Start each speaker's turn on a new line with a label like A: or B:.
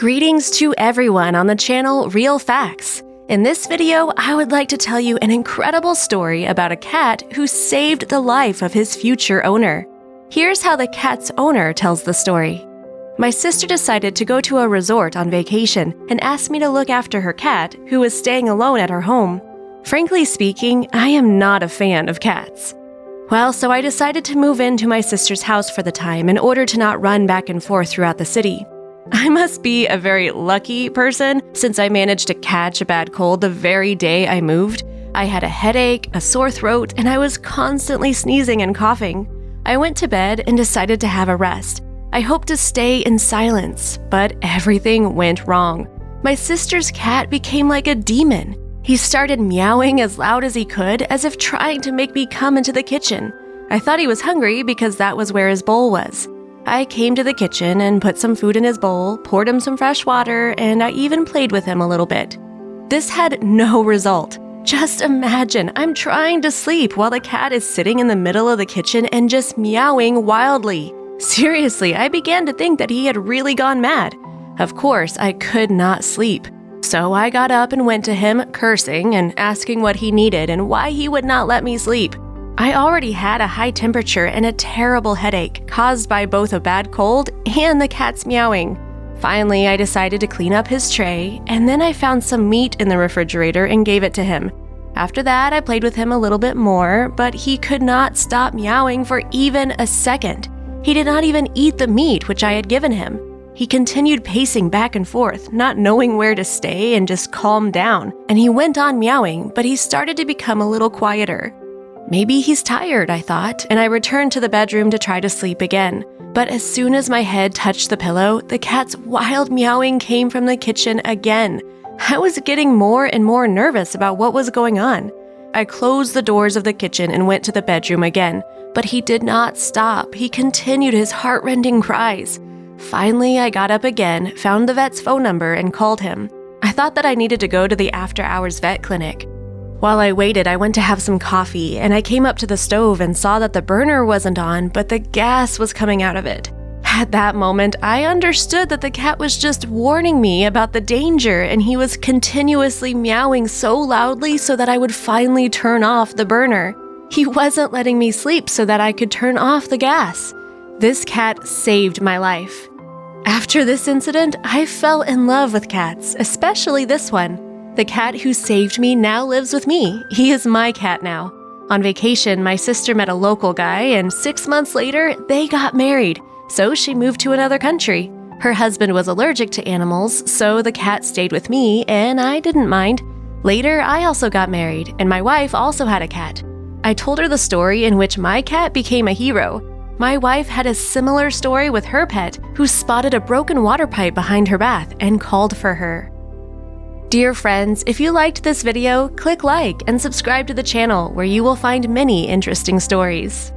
A: Greetings to everyone on the channel Real Facts. In this video, I would like to tell you an incredible story about a cat who saved the life of his future owner. Here's how the cat's owner tells the story. My sister decided to go to a resort on vacation and asked me to look after her cat, who was staying alone at her home. Frankly speaking, I am not a fan of cats. So I decided to move into my sister's house for the time in order to not run back and forth throughout the city. I must be a very lucky person since I managed to catch a bad cold the very day I moved. I had a headache, a sore throat, and I was constantly sneezing and coughing. I went to bed and decided to have a rest. I hoped to stay in silence, but everything went wrong. My sister's cat became like a demon. He started meowing as loud as he could, as if trying to make me come into the kitchen. I thought he was hungry because that was where his bowl was. I came to the kitchen and put some food in his bowl, poured him some fresh water, and I even played with him a little bit. This had no result. Just imagine, I'm trying to sleep while the cat is sitting in the middle of the kitchen and just meowing wildly. Seriously, I began to think that he had really gone mad. Of course, I could not sleep. So I got up and went to him, cursing and asking what he needed and why he would not let me sleep. I already had a high temperature and a terrible headache caused by both a bad cold and the cat's meowing. Finally, I decided to clean up his tray, and then I found some meat in the refrigerator and gave it to him. After that, I played with him a little bit more, but he could not stop meowing for even a second. He did not even eat the meat which I had given him. He continued pacing back and forth, not knowing where to stay and just calm down, and he went on meowing, but he started to become a little quieter. Maybe he's tired, I thought, and I returned to the bedroom to try to sleep again. But as soon as my head touched the pillow, the cat's wild meowing came from the kitchen again. I was getting more and more nervous about what was going on. I closed the doors of the kitchen and went to the bedroom again, but he did not stop. He continued his heart-rending cries. Finally, I got up again, found the vet's phone number, and called him. I thought that I needed to go to the after-hours vet clinic. While I waited, I went to have some coffee, and I came up to the stove and saw that the burner wasn't on, but the gas was coming out of it. At that moment, I understood that the cat was just warning me about the danger, and he was continuously meowing so loudly so that I would finally turn off the burner. He wasn't letting me sleep so that I could turn off the gas. This cat saved my life. After this incident, I fell in love with cats, especially this one. The cat who saved me now lives with me. He is my cat now. On vacation, my sister met a local guy, and 6 months later, they got married, so she moved to another country. Her husband was allergic to animals, so the cat stayed with me, and I didn't mind. Later, I also got married, and my wife also had a cat. I told her the story in which my cat became a hero. My wife had a similar story with her pet, who spotted a broken water pipe behind her bath and called for her. Dear friends, if you liked this video, click like and subscribe to the channel where you will find many interesting stories.